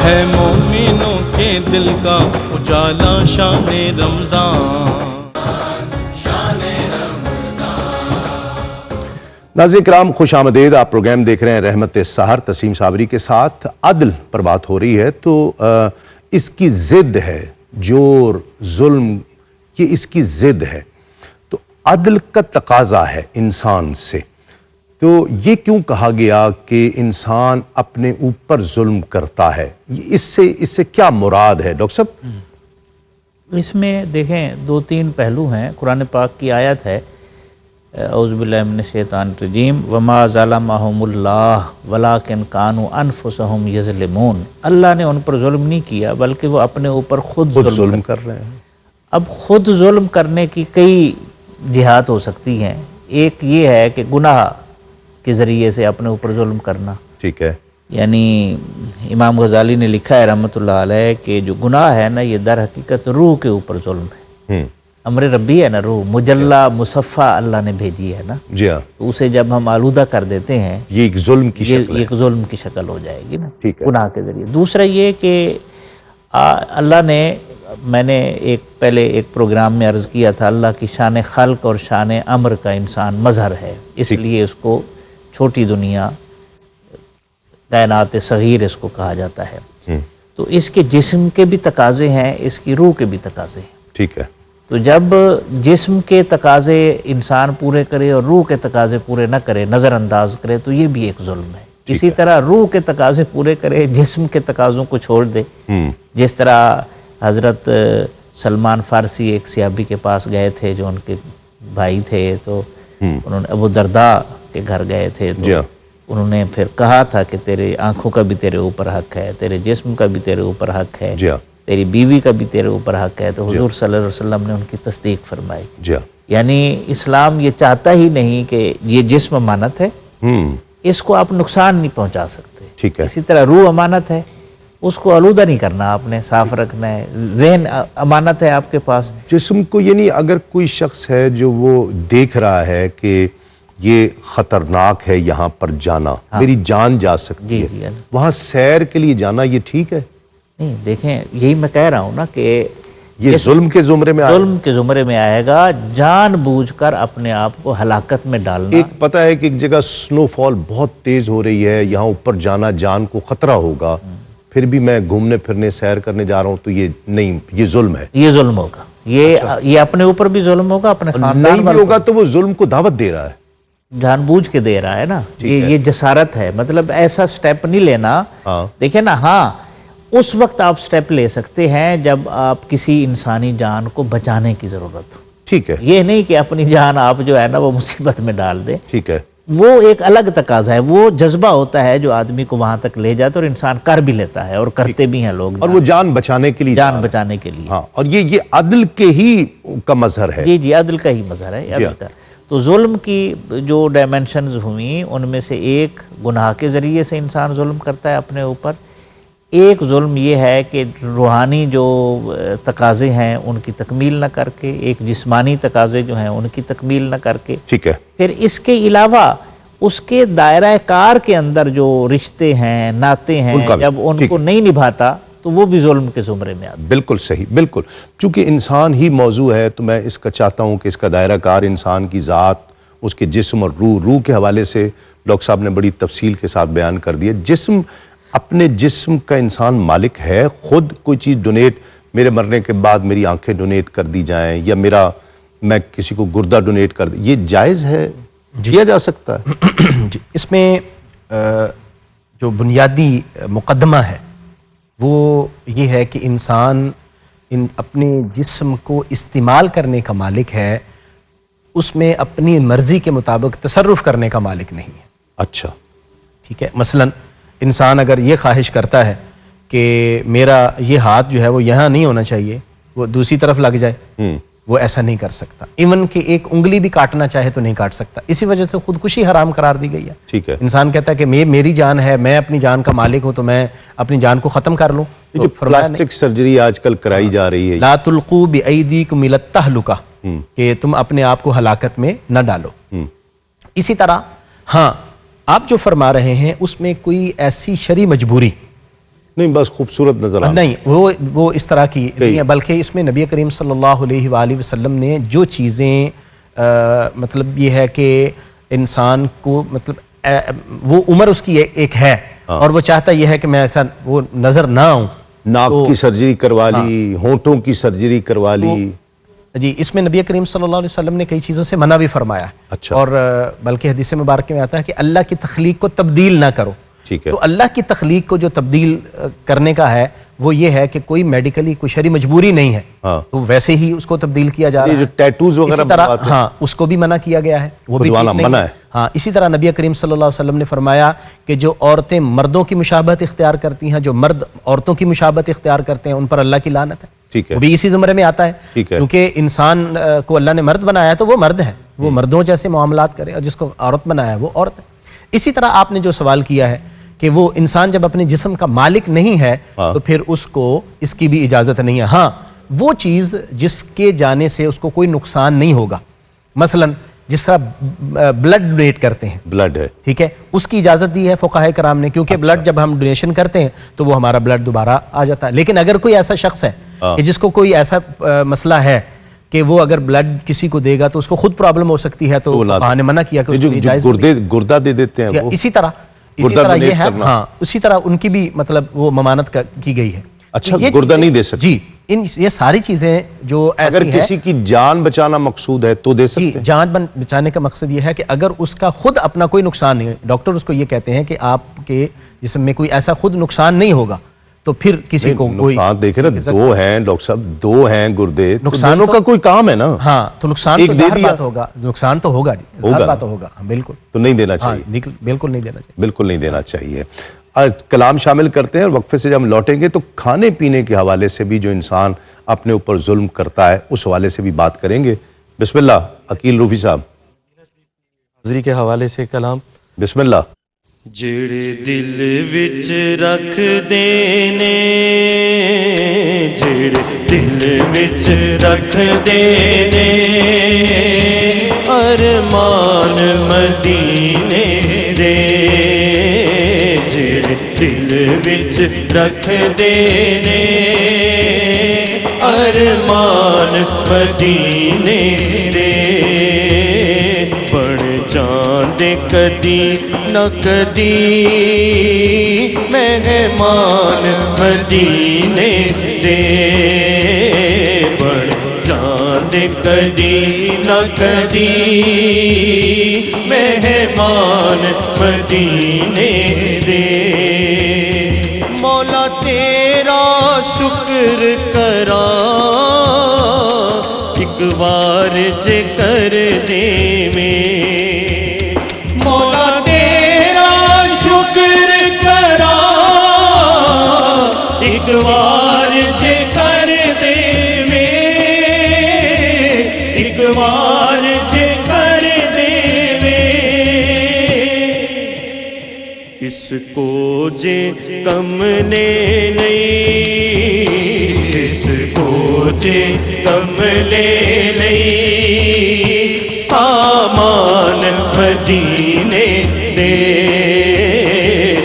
ہے مومنوں کے دل کا اجالا شان رمضان۔ ناظرین کرام خوش آمدید، آپ پروگرام دیکھ رہے ہیں رحمت سحر، تسیم صابری کے ساتھ۔ عدل پر بات ہو رہی ہے تو اس کی ضد ہے جور، ظلم، یہ اس کی ضد ہے۔ تو عدل کا تقاضا ہے انسان سے، تو یہ کیوں کہا گیا کہ انسان اپنے اوپر ظلم کرتا ہے؟ اس سے کیا مراد ہے ڈاکٹر صاحب؟ اس میں دیکھیں دو تین پہلو ہیں۔ قرآن پاک کی آیت ہے اعوذ باللہ من الشیطان الرجیم وما ظلمہم اللہ ولکن کانوا انفسہم یظلمون۔ اللہ نے ان پر ظلم نہیں کیا بلکہ وہ اپنے اوپر خود ظلم کر رہے ہیں۔ اب خود ظلم کرنے کی کئی جہات ہو سکتی ہیں۔ ایک یہ ہے کہ گناہ کے ذریعے سے اپنے اوپر ظلم کرنا، ٹھیک ہے، یعنی امام غزالی نے لکھا ہے رحمۃ اللہ علیہ کہ جو گناہ ہے نا یہ در حقیقت روح کے اوپر ظلم ہے۔ امر ربی ہے نا، روح مجلہ مصفہ اللہ نے بھیجی ہے نا، جی ہاں، تو اسے جب ہم آلودہ کر دیتے ہیں یہ ایک ظلم کی شکل ہے، ایک ظلم کی شکل ہو جائے گی نا ٹھیک ہے۔ گناہ کے ذریعے۔ دوسرا یہ کہ اللہ نے، میں نے پہلے ایک پروگرام میں عرض کیا تھا، اللہ کی شان خلق اور شان امر کا انسان مظہر ہے، اس لیے اس کو چھوٹی دنیا، کائنات صغیر اس کو کہا جاتا ہے۔ تو اس کے جسم کے بھی تقاضے ہیں، اس کی روح کے بھی تقاضے ہیں، ٹھیک ہے۔ تو جب جسم کے تقاضے انسان پورے کرے اور روح کے تقاضے پورے نہ کرے، نظر انداز کرے، تو یہ بھی ایک ظلم ہے۔ اسی طرح روح کے تقاضے پورے کرے، جسم کے تقاضوں کو چھوڑ دے، جس طرح حضرت سلمان فارسی ایک صحابی کے پاس گئے تھے جو ان کے بھائی تھے، تو انہوں نے ابو درداء کے گھر گئے تھے، تو انہوں نے پھر کہا تھا کہ تیرے آنکھوں کا بھی تیرے اوپر حق ہے، تیرے جسم کا بھی تیرے اوپر حق ہے، تیری بیوی کا بھی تیرے اوپر حق ہے۔ تو حضور صلی اللہ علیہ وسلم نے ان کی تصدیق فرمائی۔ یعنی اسلام یہ چاہتا ہی نہیں کہ یہ جسم امانت ہے، اس کو آپ نقصان نہیں پہنچا سکتے۔ اسی طرح روح امانت ہے، اس کو آلودہ نہیں کرنا، آپ نے صاف رکھنا ہے۔ ذہن امانت ہے آپ کے پاس، جسم کو، یعنی اگر کوئی شخص ہے جو وہ دیکھ رہا ہے کہ یہ خطرناک ہے یہاں پر جانا، میری جان جا سکتی ہے، وہاں سیر کے لیے جانا یہ ٹھیک ہے؟ نہیں، دیکھیں یہی میں کہہ رہا ہوں نا کہ یہ ظلم کے زمرے میں ظلم کے زمرے میں آئے گا، جان بوجھ کر اپنے آپ کو ہلاکت میں ڈالنا۔ ایک پتہ ہے کہ ایک جگہ سنو فال بہت تیز ہو رہی ہے، یہاں اوپر جانا جان کو خطرہ ہوگا، پھر بھی میں گھومنے پھرنے سیر کرنے جا رہا ہوں، تو یہ نہیں، یہ ظلم ہے، یہ ظلم ہوگا، یہ اپنے اوپر بھی ظلم ہوگا، اپنے خاندان نہیں بھی ہوگا تو وہ ظلم کو دعوت دے رہا ہے، جان بوجھ کے دے رہا ہے نا۔ یہ جسارت ہے، مطلب ایسا سٹیپ نہیں لینا۔ دیکھیں نا، ہاں اس وقت آپ سٹیپ لے سکتے ہیں جب آپ کسی انسانی جان کو بچانے کی ضرورت ہو، ٹھیک ہے، یہ نہیں کہ اپنی جان آپ جو ہے نا وہ مصیبت میں ڈال دیں، ٹھیک ہے۔ وہ ایک الگ تقاضا ہے، وہ جذبہ ہوتا ہے جو آدمی کو وہاں تک لے جاتا ہے، اور انسان کر بھی لیتا ہے اور کرتے بھی ہیں لوگ، اور وہ جان بچانے کے لیے، جان بچانے کے لیے۔ ہاں، اور یہ عدل کے ہی کا مظہر ہے۔ جی عدل کا ہی مظہر ہے، عدل کا۔ تو ظلم کی جو ڈائمنشنز ہوئیں ان میں سے ایک گناہ کے ذریعے سے انسان ظلم کرتا ہے اپنے اوپر، ایک ظلم یہ ہے کہ روحانی جو تقاضے ہیں ان کی تکمیل نہ کر کے، ایک جسمانی تقاضے جو ہیں ان کی تکمیل نہ کر کے، ٹھیک ہے۔ پھر اس کے علاوہ اس کے دائرہ کار کے اندر جو رشتے ہیں، ناطے ہیں، جب ان کو نہیں نبھاتا تو وہ بھی ظلم کے زمرے میں آتا ہے۔ بالکل صحیح، بالکل۔ چونکہ انسان ہی موضوع ہے تو میں اس کا چاہتا ہوں کہ اس کا دائرہ کار انسان کی ذات، اس کے جسم اور روح کے حوالے سے ڈاکٹر صاحب نے بڑی تفصیل کے ساتھ بیان کر دیا۔ جسم، اپنے جسم کا انسان مالک ہے، خود کوئی چیز ڈونیٹ، میرے مرنے کے بعد میری آنکھیں ڈونیٹ کر دی جائیں، یا میں کسی کو گردہ ڈونیٹ کر دیں، یہ جائز ہے، کیا جا سکتا ہے؟ جی، اس میں جو بنیادی مقدمہ ہے وہ یہ ہے کہ انسان اپنے جسم کو استعمال کرنے کا مالک ہے، اس میں اپنی مرضی کے مطابق تصرف کرنے کا مالک نہیں ہے۔ اچھا، ٹھیک ہے، مثلا انسان اگر یہ خواہش کرتا ہے کہ میرا یہ ہاتھ جو ہے وہ یہاں نہیں ہونا چاہیے، وہ دوسری طرف لگ جائے، وہ ایسا نہیں کر سکتا۔ ایون کہ ایک انگلی بھی کاٹنا چاہے تو نہیں کاٹ سکتا، اسی وجہ سے خودکشی حرام قرار دی گئی ہے۔ ٹھیک ہے، انسان کہتا ہے کہ میری جان ہے، میں اپنی جان کا مالک ہوں، تو میں اپنی جان کو ختم کر لوں۔ جو پلاسٹک سرجری آج کل کرائی جا رہی ہے، لا تلقوا بأیدیکم الی التہلکہ، کہ تم اپنے آپ کو ہلاکت میں نہ ڈالو۔ اسی طرح ہاں آپ جو فرما رہے ہیں اس میں کوئی ایسی شرعی مجبوری نہیں بس خوبصورت نظر آنا نہیں، وہ اس طرح کی نہیں ہے، بلکہ اس میں نبی کریم صلی اللہ علیہ وآلہ وسلم نے جو چیزیں مطلب یہ ہے کہ انسان کو مطلب وہ عمر اس کی ایک ہے اور وہ چاہتا یہ ہے کہ میں ایسا وہ نظر نہ آؤں، ناک کی سرجری کروا لی، ہونٹوں کی سرجری کروا لی، جی اس میں نبی کریم صلی اللہ علیہ وسلم نے کئی چیزوں سے منع بھی فرمایا ہے۔ اچھا، اور بلکہ حدیث مبارکہ میں آتا ہے کہ اللہ کی تخلیق کو تبدیل نہ کرو، ٹھیک ہے، تو اللہ کی تخلیق کو جو تبدیل کرنے کا ہے وہ یہ ہے کہ کوئی میڈیکلی کوئی شرعی مجبوری نہیں ہے، تو ویسے ہی اس کو تبدیل کیا جا رہا ہے۔ جو ٹیٹوز وغیرہ بنواتے ہیں ہاں اس کو بھی منع کیا گیا ہے، وہ بھی خودوانا ٹھیک نہیں منع ہے۔ ہاں اسی طرح نبی کریم صلی اللہ علیہ وسلم نے فرمایا کہ جو عورتیں مردوں کی مشابہت اختیار کرتی ہیں، جو مرد عورتوں کی مشابہت اختیار کرتے ہیں، ان پر اللہ کی لعنت ہے، ٹھیک ہے، وہ بھی اسی زمرے میں آتا ہے، ٹھیک ہے، کیونکہ انسان کو اللہ نے مرد بنایا ہے تو وہ مرد ہے، وہ مردوں جیسے معاملات کرے، اور جس کو عورت بنایا ہے وہ عورت ہے۔ اسی طرح آپ نے جو سوال کیا ہے کہ وہ انسان جب اپنے جسم کا مالک نہیں ہے تو پھر اس کو اس کی بھی اجازت نہیں ہے۔ ہاں وہ چیز جس کے جانے سے اس کو کوئی نقصان نہیں ہوگا، مثلا جس طرح بلڈ ڈونیٹ کرتے ہیں، بلڈ ہے، ٹھیک ہے، اس کی اجازت دی ہے فقہاء کرام نے، کیونکہ بلڈ جب ہم ڈونیشن کرتے ہیں تو وہ ہمارا بلڈ دوبارہ آ جاتا ہے۔ لیکن اگر کوئی ایسا شخص ہے کہ جس کو کوئی ایسا مسئلہ ہے کہ وہ اگر بلڈ کسی کو دے گا تو اس کو خود پرابلم ہو سکتی ہے، تو فقہاء نے منع کیا کہ اس کو جائز گردہ دے دیتے ہیں، اسی طرح یہ ہے، ہاں اسی طرح ان کی بھی مطلب وہ ممانت کی گئی ہے۔ اچھا گردہ نہیں دے سکتے؟ جی یہ ساری چیزیں جو ایسی اگر کسی کی جان بچانا مقصود ہے تو دے سکتے ہیں؟ جان بچانے کا مقصد یہ ہے کہ اگر اس کا خود اپنا کوئی نقصان نہیں ہے، ڈاکٹر اس کو یہ کہتے ہیں کہ آپ کے جسم میں کوئی ایسا خود نقصان نہیں ہوگا تو پھر کسی کو کوئی نقصان دیکھیں نا، دو ہیں ڈاکٹر صاحب، دو ہیں گردے، نقصان دونوں کا کوئی کام ہے نا، ہاں تو نقصان تو ظاہر بات ہوگا، نقصان تو ہوگا جی، ظاہر بات ہوگا، بالکل تو نہیں دینا چاہیے، بالکل نہیں دینا چاہیے، بالکل نہیں دینا چاہیے۔ کلام شامل کرتے ہیں اور وقفے سے جب ہم لوٹیں گے تو کھانے پینے کے حوالے سے بھی جو انسان اپنے اوپر ظلم کرتا ہے اس حوالے سے بھی بات کریں گے۔ بسم اللہ عقیل روفی صاحب، حاضری کے حوالے سے کلام۔ بسم اللہ۔ جڑے دل وچ رکھ دینے، جڑے دل وچ رکھ دینے، ارمان مدینے دے، جڑے دل وچ رکھ دینے، ارمان مدینے دے، بن جاندے کدی نہ کدی مہمان مدینے دے، بن جاندے کدی نہ کدی مہمان مدینے دے۔ مولا تیرا شکر کراں ایک بار جے کر دے میں، مولا تیرا شکر کراں ایک بار جے کر دے میں، ایک بار جے کر دے میں، اس کو جے کم نے نہیں، اس کو جے کم لے لئی، سامان مدینے دے،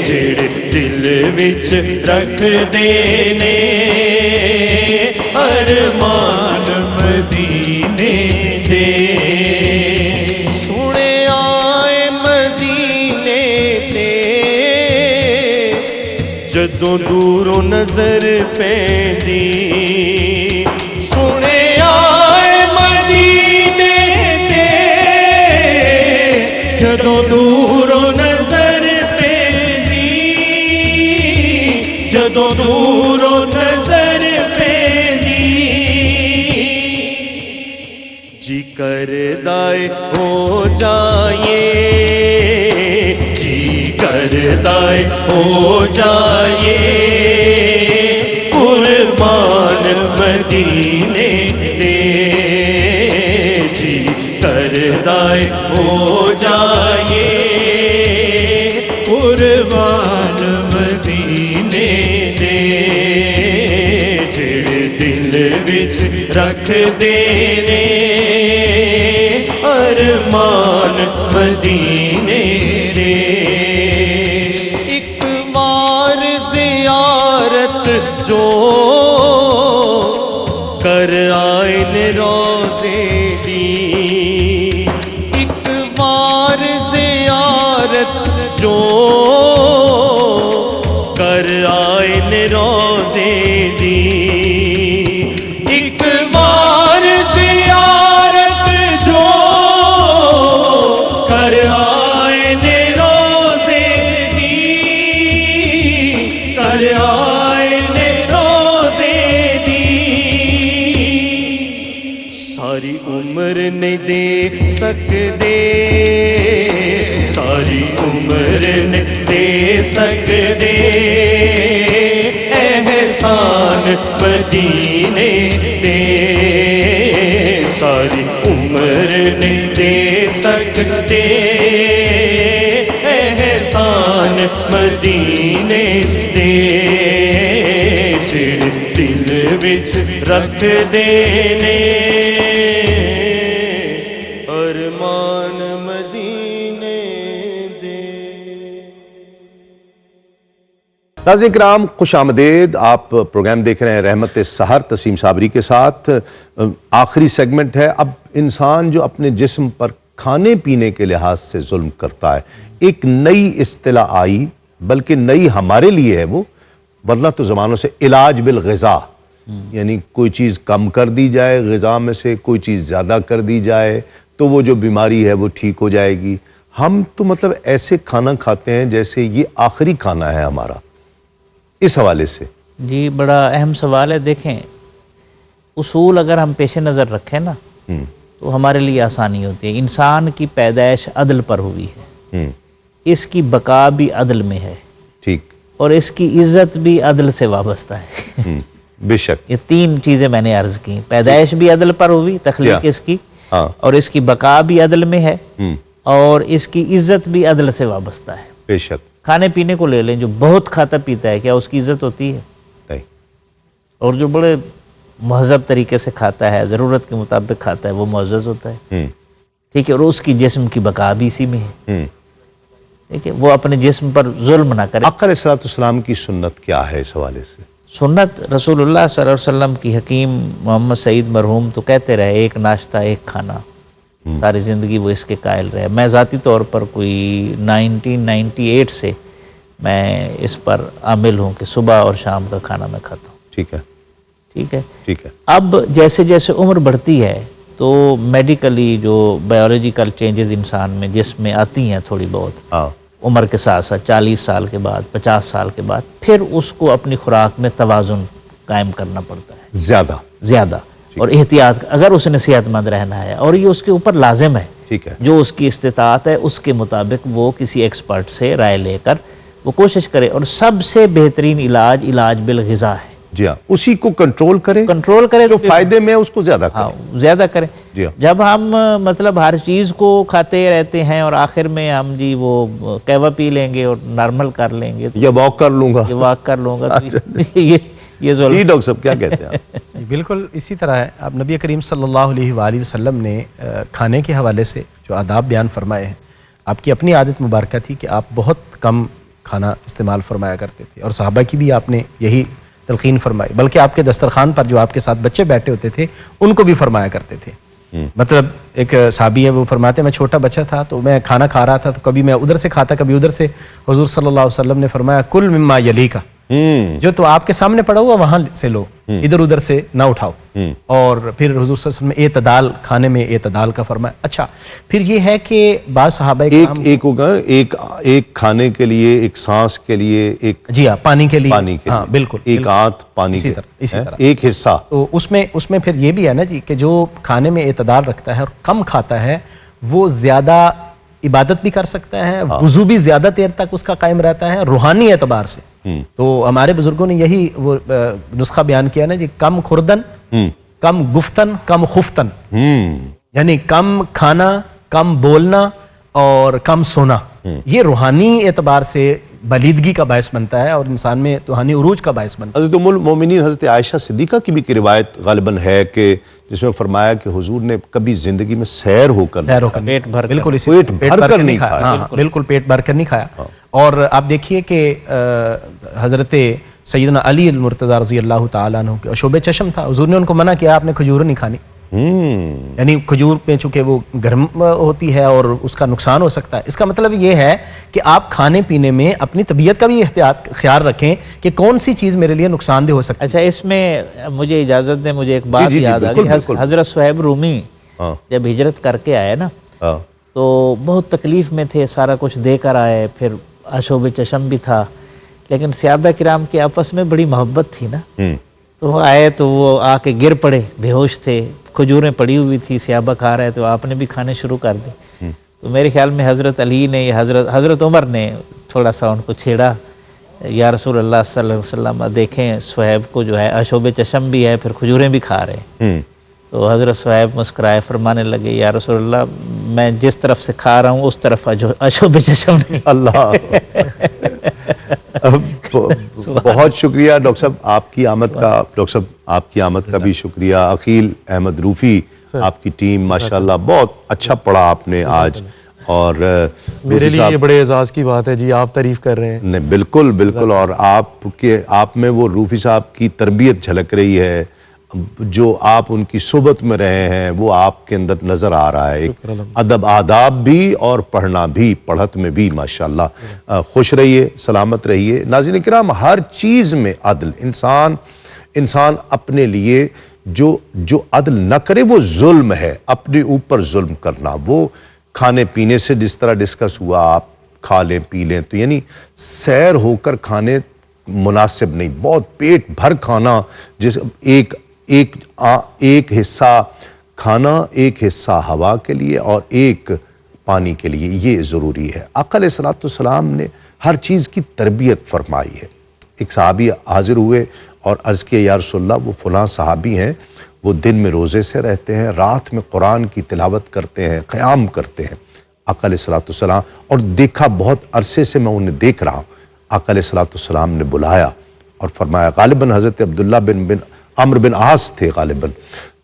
جڑے دل وچ رکھ دینے، ارمان مدینے دے۔ سنے آئے مدینے تے جدوں دوروں نظر پیندی، سنے آئے مدینے تے جدوں دوروں نظر پیندی، جدوں دوروں نظر پیندی، جی کردائے ہو جائے، جی کردائے ہو جائے، قربان مدینے دے، جی کردائے ہو جائے، قربان مدینے دے، جڑے دل وچ رکھ دینے، ارمان مدینے دے۔ ایک بار زیارت جو کر آئے نے روزے دی ایک بار زیارت جو کر آئے نے روزے دی ایک بار زیارت جو کر آئے نے روزے دی کر آئے نے روزے دی ساری عمر نہیں دے سکتے ساری عمر نہیں دے سکتے احسان مدینے دے ساری عمر نہیں دے سکتے احسان مدینے دے جڑ دل وچ رکھ دینے ارمان مدینے دے. ناظرین کرام خوش آمدید. آپ پروگرام دیکھ رہے ہیں رحمت سحر تسیم صابری کے ساتھ. آخری سیگمنٹ ہے. اب انسان جو اپنے جسم پر کھانے پینے کے لحاظ سے ظلم کرتا ہے، ایک نئی اصطلاح آئی، بلکہ نئی ہمارے لیے ہے وہ، ورنہ تو زمانوں سے علاج بالغذا، یعنی کوئی چیز کم کر دی جائے غذا میں سے، کوئی چیز زیادہ کر دی جائے تو وہ جو بیماری ہے وہ ٹھیک ہو جائے گی. ہم تو مطلب ایسے کھانا کھاتے ہیں جیسے یہ آخری کھانا ہے ہمارا. اس حوالے سے جی بڑا اہم سوال ہے. دیکھیں اصول اگر ہم پیش نظر رکھیں نا تو ہمارے لیے آسانی ہوتی ہے. انسان کی پیدائش عدل پر ہوئی ہے، اس کی بقا بھی عدل میں ہے، ٹھیک، اور اس کی عزت بھی عدل سے وابستہ ہے. بے شک. یہ تین چیزیں میں نے عرض کی. پیدائش بھی عدل پر ہوئی، تخلیق اس کی، اور اس کی بقا بھی عدل میں ہے، اور اس کی عزت بھی عدل سے وابستہ ہے. بے شک. کھانے پینے کو لے لیں، جو بہت کھاتا پیتا ہے کیا اس کی عزت ہوتی ہے؟ نہیں. اور جو بڑے مہذب طریقے سے کھاتا ہے، ضرورت کے مطابق کھاتا ہے، وہ معزز ہوتا ہے. ٹھیک ہے. اور اس کی جسم کی بقا بھی اسی میں ہے. ٹھیک ہے. وہ اپنے جسم پر ظلم نہ کرے. آقا علیہ الصلوۃ والسلام کی سنت کیا ہے اس حوالے سے؟ سنت رسول اللہ صلی اللہ علیہ وسلم کی حکیم محمد سعید مرحوم تو کہتے رہے ایک ناشتہ ایک کھانا، ساری زندگی وہ اس کے قائل رہے. میں ذاتی طور پر کوئی 1998 سے میں اس پر عامل ہوں کہ صبح اور شام کا کھانا میں کھاتا ہوں. ٹھیک ہے. ٹھیک ہے. ٹھیک ہے. اب جیسے جیسے عمر بڑھتی ہے تو میڈیکلی جو بایولوجیکل چینجز انسان میں جسم میں آتی ہیں تھوڑی بہت عمر کے ساتھ ساتھ، 40 سال کے بعد، 50 سال کے بعد، پھر اس کو اپنی خوراک میں توازن قائم کرنا پڑتا ہے زیادہ اور احتیاط، اگر اس نے صحت مند رہنا ہے، اور یہ اس کے اوپر لازم ہے. ٹھیک ہے. جو اس کی استطاعت ہے اس کے مطابق وہ کسی ایکسپرٹ سے رائے لے کر وہ کوشش کرے. اور سب سے بہترین علاج بالغذا ہے. جی ہاں. اسی کو کنٹرول کرے جو فائدے میں اس کو زیادہ کرے. زیادہ کریں. جی ہاں. جب ہم مطلب ہر چیز کو کھاتے رہتے ہیں اور آخر میں ہم جی وہ قہوہ پی لیں گے اور نارمل کر لیں گے، یا واک کر لوں گا، یہ ظلم. ڈاکٹر صاحب کیا کہتے ہیں آپ؟ بالکل اسی طرح ہے. اب نبی کریم صلی اللہ علیہ وآلہ وسلم نے کھانے کے حوالے سے جو آداب بیان فرمائے ہیں، آپ کی اپنی عادت مبارکہ تھی کہ آپ بہت کم کھانا استعمال فرمایا کرتے تھے، اور صحابہ کی بھی آپ نے یہی تلقین فرمائی. بلکہ آپ کے دسترخوان پر جو آپ کے ساتھ بچے بیٹھے ہوتے تھے ان کو بھی فرمایا کرتے تھے. مطلب ایک صحابی ہے وہ فرماتے ہیں میں چھوٹا بچہ تھا تو میں کھانا کھا رہا تھا تو کبھی میں ادھر سے کھاتا کبھی ادھر سے. حضور صلی اللہ علیہ وسلم نے فرمایا کل مما یلیکا، جو تو آپ کے سامنے پڑا ہوا وہاں سے لو، ادھر ادھر سے نہ اٹھاؤ. اور پھر حضور صلی اللہ علیہ وسلم نے اعتدال، کھانے میں اعتدال کا فرمایا. اچھا پھر یہ ہے کہ بعض صحابہ ایک ہوگا ایک کھانے کے لیے، ایک سانس کے لیے، ایک جی ہاں پانی کے لیے، ہاں بالکل ایک آنت پانی کے، اسی طرح ایک حصہ. تو اس میں پھر یہ بھی ہے نا جی کہ جو کھانے میں اعتدال رکھتا ہے اور کم کھاتا ہے وہ زیادہ عبادت بھی کر سکتا ہے، وضو بھی زیادہ دیر تک اس کا قائم رہتا ہے روحانی اعتبار سے. تو ہمارے بزرگوں نے یہی وہ نسخہ بیان کیا نا جی، کم خوردن، کم گفتن، کم خفتن، یعنی کم کھانا، کم بولنا اور کم سونا. یہ روحانی اعتبار سے بلیدگی کا باعث بنتا ہے اور انسان میں روحانی عروج کا باعث بنتا ہے. حضرت ام المومنین حضرت عائشہ صدیقہ کی بھی روایت غالباً ہے کہ جس میں فرمایا کہ حضور نے کبھی زندگی میں سیر ہو کر پیٹ بھر بالکل پیٹ بھر کر نہیں کھایا. بالکل پیٹ بھر کر نہیں کھایا. اور آپ دیکھیے کہ حضرت سیدنا علی المرتضیٰ رضی اللہ تعالیٰ عنہ کے شعبہ چشم تھا، حضور نے ان کو منع کیا آپ نے کھجور نہیں کھانی، یعنی کھجور میں چونکہ وہ گرم ہوتی ہے اور اس کا نقصان ہو سکتا ہے. اس کا مطلب یہ ہے کہ آپ کھانے پینے میں اپنی طبیعت کا بھی احتیاط خیال رکھیں کہ کون سی چیز میرے لیے نقصان دہ ہو سکتی ہے. اچھا اس میں مجھے اجازت دیں، مجھے ایک بات یاد آ گئی. حضرت صہیب رومی جب ہجرت کر کے آئے نا تو بہت تکلیف میں تھے، سارا کچھ دے کر آئے، پھر اشوب چشم بھی تھا، لیکن صحابہ کرام کے آپس میں بڑی محبت تھی نا. تو وہ آئے تو وہ آ کے گر پڑے، بے ہوش تھے، کھجوریں پڑی ہوئی تھی، صحابہ کھا رہے تو آپ نے بھی کھانے شروع کر دی. تو میرے خیال میں حضرت علی نے یا حضرت عمر نے تھوڑا سا ان کو چھیڑا، یا رسول اللہ صلی اللہ علیہ وسلم دیکھیں صہیب کو جو ہے اشوب چشم بھی ہے، پھر کھجوریں بھی کھا رہے ہیں. تو حضرت صہیب مسکرائے، فرمانے لگے یا رسول اللہ میں جس طرف سے کھا رہا ہوں اس طرف اشوب چشم نہیں. اللہ بہت شکریہ ڈاکٹر صاحب آپ کی آمد کا. ڈاکٹر صاحب آپ کی آمد کا بھی شکریہ. عقیل احمد روفی آپ کی ٹیم ماشاءاللہ بہت اچھا پڑھا آپ نے آج، اور میرے لیے یہ بڑے اعزاز کی بات ہے جی، آپ تعریف کر رہے ہیں. نہیں بالکل بالکل، اور آپ میں وہ روفی صاحب کی تربیت جھلک رہی ہے، جو آپ ان کی صحبت میں رہے ہیں وہ آپ کے اندر نظر آ رہا ہے. ادب آداب بھی اور پڑھنا بھی، پڑھت میں بھی ماشاءاللہ. خوش رہیے، سلامت رہیے. ناظرین کرام، ہر چیز میں عدل. انسان اپنے لیے جو عدل نہ کرے وہ ظلم ہے، اپنے اوپر ظلم کرنا. وہ کھانے پینے سے جس طرح ڈسکس ہوا، آپ کھا لیں پی لیں تو یعنی سیر ہو کر کھانے مناسب نہیں. بہت پیٹ بھر کھانا، جس ایک حصہ کھانا، ایک حصہ ہوا کے لیے اور ایک پانی کے لیے، یہ ضروری ہے. آقا علیہ السلام نے ہر چیز کی تربیت فرمائی ہے. ایک صحابی حاضر ہوئے اور عرض کیا یا رسول اللہ وہ فلاں صحابی ہیں، وہ دن میں روزے سے رہتے ہیں، رات میں قرآن کی تلاوت کرتے ہیں، قیام کرتے ہیں. آقا علیہ السلام اور دیکھا بہت عرصے سے میں انہیں دیکھ رہا ہوں. آقا علیہ السلام نے بلایا اور فرمایا، غالباً حضرت عبداللہ بن عمرو بن عاص تھے غالباً،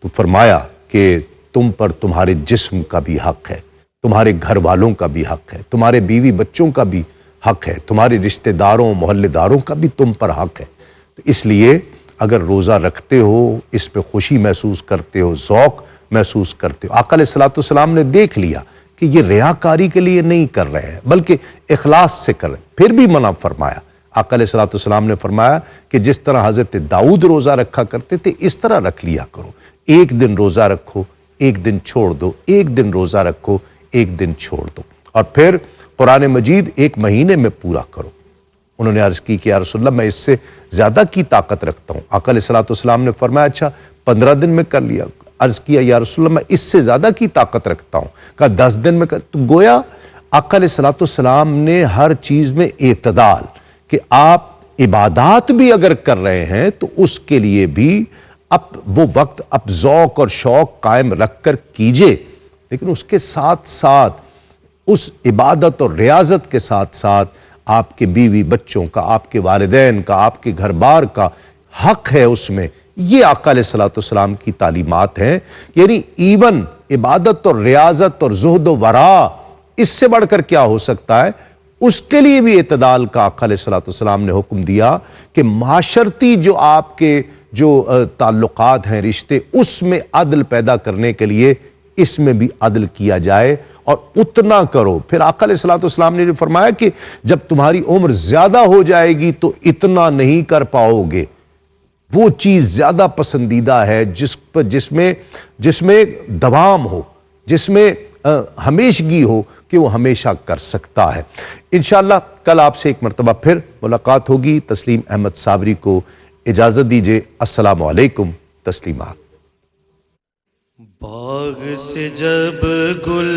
تو فرمایا کہ تم پر تمہارے جسم کا بھی حق ہے، تمہارے گھر والوں کا بھی حق ہے، تمہارے بیوی بچوں کا بھی حق ہے، تمہارے رشتہ داروں محلے داروں کا بھی تم پر حق ہے. تو اس لیے اگر روزہ رکھتے ہو، اس پہ خوشی محسوس کرتے ہو، ذوق محسوس کرتے ہو. آقا علیہ السلام نے دیکھ لیا کہ یہ ریاکاری کے لیے نہیں کر رہے ہیں بلکہ اخلاص سے کر رہے ہیں، پھر بھی منع فرمایا. آقا علیہ السلام نے فرمایا کہ جس طرح حضرت داؤد روزہ رکھا کرتے تھے اس طرح رکھ لیا کرو. ایک دن روزہ رکھو، ایک دن چھوڑ دو، ایک دن روزہ رکھو، ایک دن چھوڑ دو، اور پھر قرآن مجید ایک مہینے میں پورا کرو. انہوں نے عرض کی کہ یا رسول اللہ میں اس سے زیادہ کی طاقت رکھتا ہوں. آقا علیہ السلام نے فرمایا اچھا 15 دن میں کر لیا. عرض کیا یا رسول اللہ میں اس سے زیادہ کی طاقت رکھتا ہوں. کہا 10 دن میں کر. تو گویا آقا علیہ السلام نے ہر چیز میں اعتدال، کہ آپ عبادات بھی اگر کر رہے ہیں تو اس کے لیے بھی وہ وقت اب ذوق اور شوق قائم رکھ کر کیجئے، لیکن اس کے ساتھ ساتھ اس عبادت اور ریاضت کے ساتھ ساتھ آپ کے بیوی بچوں کا، آپ کے والدین کا، آپ کے گھر بار کا حق ہے اس میں. یہ آقا علیہ السلام کی تعلیمات ہیں. یعنی ایون عبادت اور ریاضت اور زہد و ورع، اس سے بڑھ کر کیا ہو سکتا ہے، اس کے لیے بھی اعتدال کا آقا علیہ السلام نے حکم دیا کہ معاشرتی جو آپ کے جو تعلقات ہیں، رشتے، اس میں عدل پیدا کرنے کے لیے اس میں بھی عدل کیا جائے اور اتنا کرو. پھر آقا علیہ السلام نے جو فرمایا کہ جب تمہاری عمر زیادہ ہو جائے گی تو اتنا نہیں کر پاؤ گے. وہ چیز زیادہ پسندیدہ ہے جس میں دوام ہو، جس میں ہمیشگی ہو، کہ وہ ہمیشہ کر سکتا ہے. انشاءاللہ کل آپ سے ایک مرتبہ پھر ملاقات ہوگی. تسلیم احمد صابری کو اجازت دیجیے. السلام علیکم. تسلیمات. باغ سے جب گل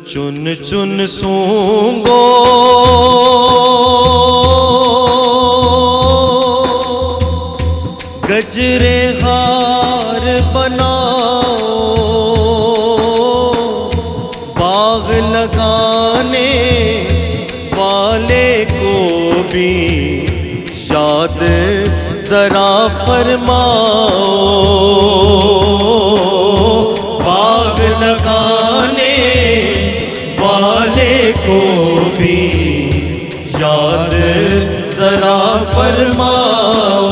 چن چن سونگو، گجرے ہار بناؤ، باغ لگانے والے کو بھی یاد ذرا فرماؤ، باغ لگانے والے کو بھی یاد ذرا فرماؤ.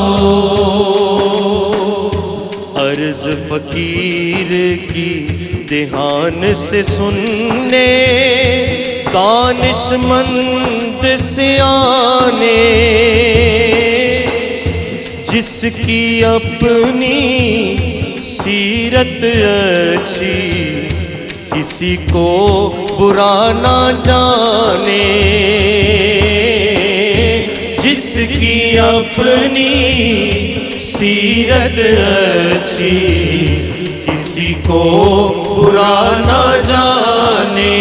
عرض فقیر کی دہان سے سننے دانش مند سیانے، جس کی اپنی سیرت اچھی کسی کو برا نہ جانے، جس کی اپنی سیرت اچھی کسی کو برا نہ جانے.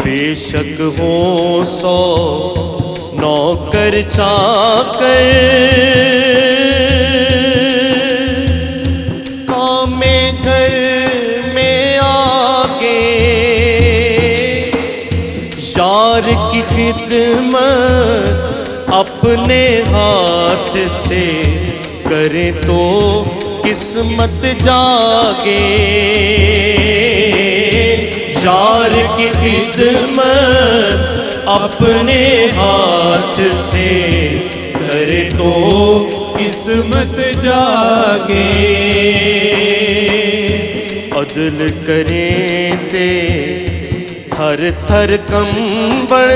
بے شک ہو 100 نوکر چاکر کام گھر میں آگے، یار کی خدمت اپنے ہاتھ سے کریں تو قسمت جاگے، یار کی خدمت اپنے ہاتھ سے کرے تو قسمت جاگے. عدل کریں تے تھر تھر کمبڑ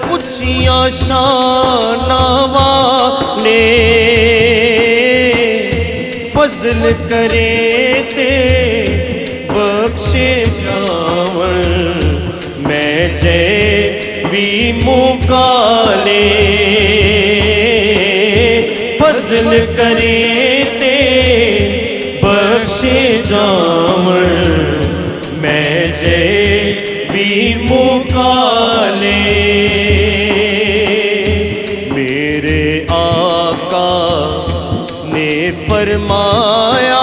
اونچیاں شاناں والے، فضل کریں تے بخشے براون میں جے وی مکالے، فضل کریں تے بخشے جاون میں جے وی مکالے. میرے آقا نے فرمایا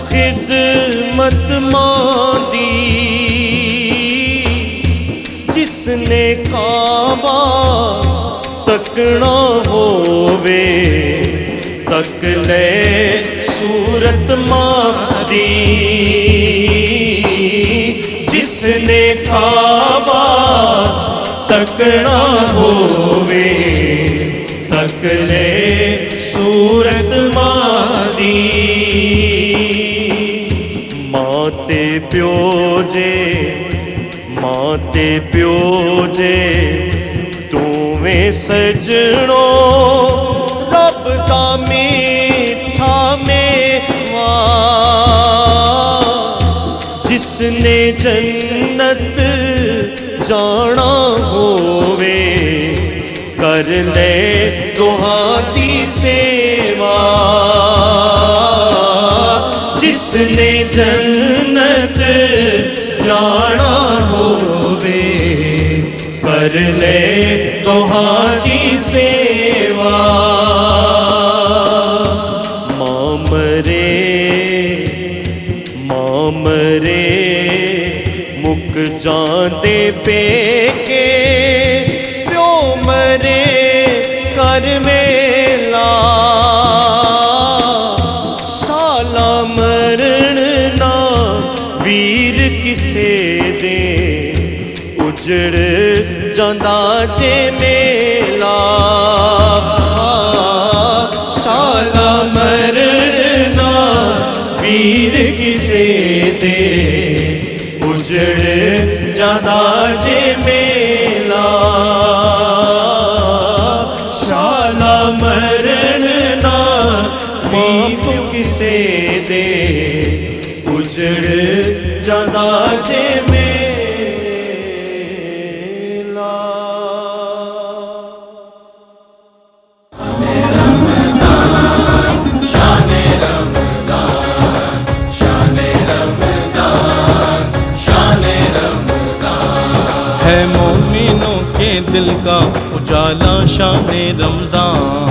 خدمت ماندی، جس نے کعبہ تکنا ہووے تک لے صورت ماندی، جس نے کعبہ تکنا ہووے تک لے صورت ماندی. ماتے پیو جے دوویں سجنوں رب دا میٹھا میوہ، جس نے جنت جانا ہووے کر لے دعا دی سیوا، جس نے جنت جانا ہووے کر لے تہاڈی سیوا. ماں مرے مک جاندے پیکے، پیو مرے کر ویلا، سالا مرن نہ ویر کسے دے اجڑ جاندا جے میلا، سالا مرن نہ ویر کسے دے اجڑ جاندا جے میلا، سالا مرن نہ ویر کسے دے اجڑ جاندا جے میلا. ہے مومنوں کے دل کا اجالا شان رمضان.